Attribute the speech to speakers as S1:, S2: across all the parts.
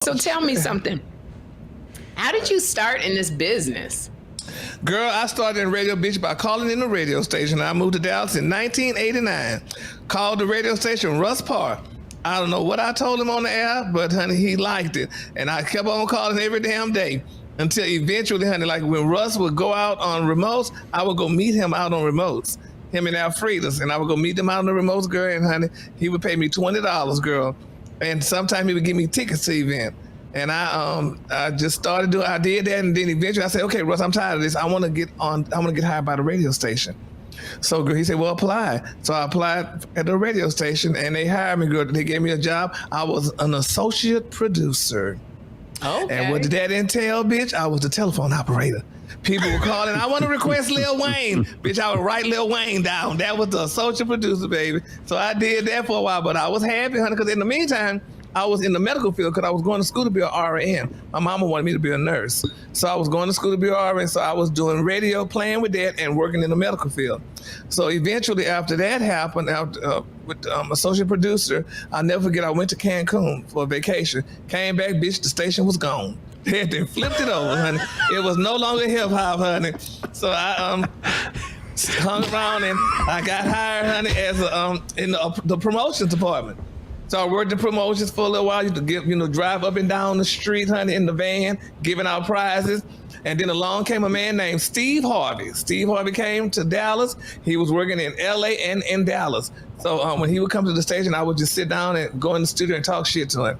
S1: So tell me something. How did you start in this business?
S2: Girl, I started in radio, bitch, by calling in the radio station. I moved to Dallas in 1989. Called the radio station, Russ Parr. I don't know what I told him on the air, but honey, he liked it. And I kept on calling every damn day until eventually, honey, like when Russ would go out on remotes, I would go meet him out on remotes. Him and Alfreda's, and I would go meet them out on the remotes, girl, and honey, he would pay me $20, girl. And sometimes he would give me tickets to the event. And I just started doing. I did that, and then eventually I said, "Okay, Russ, I'm tired of this. I want to get hired by the radio station." So he said, "Well, apply." So I applied at the radio station, and they hired me. Girl, they gave me a job. I was an associate producer.
S1: Okay.
S2: And what did that entail, bitch? I was the telephone operator. People were calling, I want to request Lil Wayne. Bitch, I would write Lil Wayne down. That was the associate producer, baby. So I did that for a while, but I was happy, honey, because in the meantime, I was in the medical field because I was going to school to be an RN. My mama wanted me to be a nurse. So I was going to school to be an RN, so I was doing radio, playing with that, and working in the medical field. So eventually, after that happened, with associate producer, I'll never forget, I went to Cancun for a vacation. Came back, bitch, the station was gone. They had to flipped it over, honey. It was no longer hip hop, honey. So I hung around and I got hired, honey, as in the promotions department. So I worked in promotions for a little while. You to get, drive up and down the street, honey, in the van, giving out prizes. And then along came a man named Steve Harvey. Steve Harvey came to Dallas. He was working in LA and in Dallas. So when he would come to the station, I would just sit down and go in the studio and talk shit to him.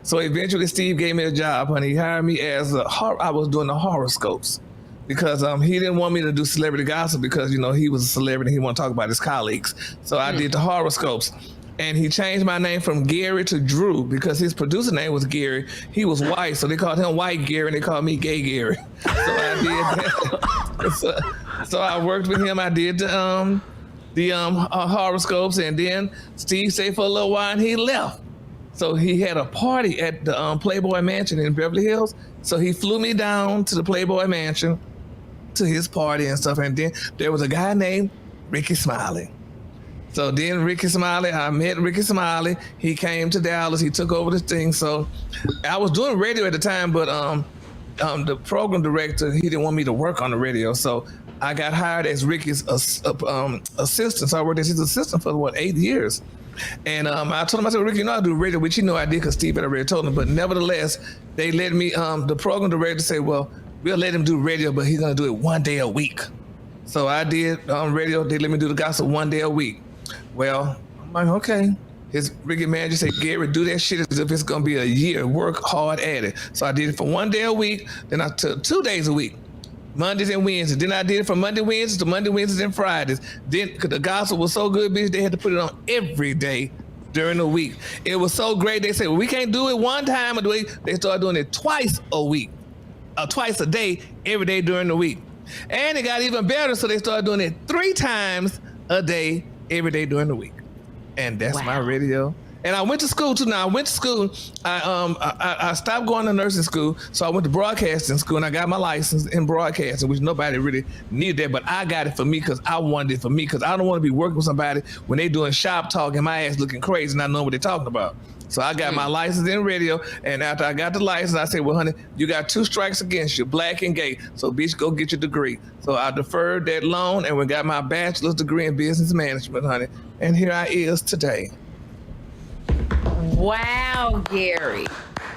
S2: So eventually Steve gave me a job, honey. He hired me as I was doing the horoscopes because he didn't want me to do celebrity gossip because, he was a celebrity. He wanted to talk about his colleagues. So I did the horoscopes. And he changed my name from Gary to Drew because his producer name was Gary. He was white, so they called him White Gary, and they called me Gay Gary. So I did that. So I worked with him. I did the horoscopes, and then Steve stayed for a little while, and he left. So he had a party at the Playboy Mansion in Beverly Hills. So he flew me down to the Playboy Mansion to his party and stuff. And then there was a guy named Ricky Smiley. So then I met Ricky Smiley. He came to Dallas. He took over the thing. So I was doing radio at the time, but the program director, he didn't want me to work on the radio. So I got hired as Ricky's assistant. So I worked as his assistant for, 8 years. And I told him, I said, Ricky, I do radio, which I did because Steve had already told him. But nevertheless, they let me, the program director said, well, we'll let him do radio, but he's going to do it 1 day a week. So I did radio. They let me do the gossip 1 day a week. Well, I'm like, okay. His Ricky manager said, Gary, do that shit as if it's going to be a year. Work hard at it. So I did it for 1 day a week. Then I took 2 days a week, Mondays and Wednesdays. Then I did it from Monday, Wednesdays to Monday, Wednesdays, and Fridays. Then, because the gospel was so good, bitch, they had to put it on every day during the week. It was so great. They said, well, we can't do it one time a week. They started doing it twice a week, twice a day, every day during the week. And it got even better, so they started doing it 3 times a day, every day during the week. And that's my radio. And I went to school too. Now I went to school. I stopped going to nursing school, so I went to broadcasting school, and I got my license in broadcasting, which nobody really needed that, but I got it for me because I wanted it for me because I don't want to be working with somebody when they doing shop talk and my ass looking crazy and I know what they're talking about. So I got my license in radio, and after I got the license, I said, well, honey, you got 2 strikes against you, black and gay, so bitch, go get your degree. So I deferred that loan, and we got my bachelor's degree in business management, honey, and here I is today.
S1: Wow, Gary.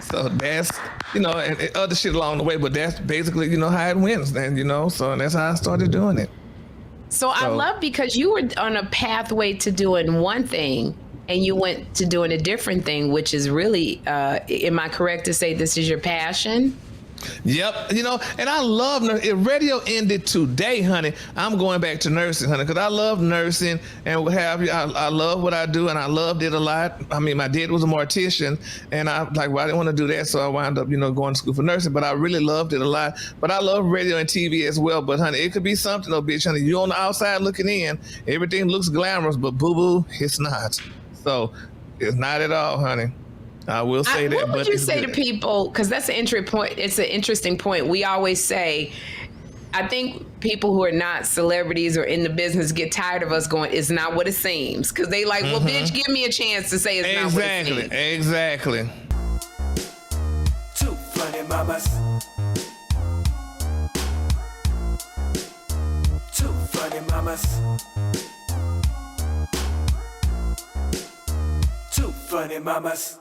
S2: So that's, and other shit along the way, but that's basically, how it went, and, so that's how I started doing it.
S1: So I love because you were on a pathway to doing one thing, and you went to doing a different thing, which is really, am I correct to say this is your passion?
S2: Yep, and I love nursing. If radio ended today, honey, I'm going back to nursing, honey, because I love nursing and what have you. I love what I do, and I loved it a lot. I mean, my dad was a mortician, and I didn't want to do that, so I wound up, going to school for nursing, but I really loved it a lot. But I love radio and TV as well, but, honey, it could be something, though, bitch, honey. You on the outside looking in, everything looks glamorous, but boo-boo, it's not. So it's not at all, honey. I will say that.
S1: What would you say to people? Because that's an entry point. It's an interesting point. We always say, I think people who are not celebrities or in the business get tired of us going, it's not what it seems. Because they like, well, bitch, give me a chance to say it's not what it seems.
S2: Exactly.
S3: mamas. Two funny mamas. Two funny mamas.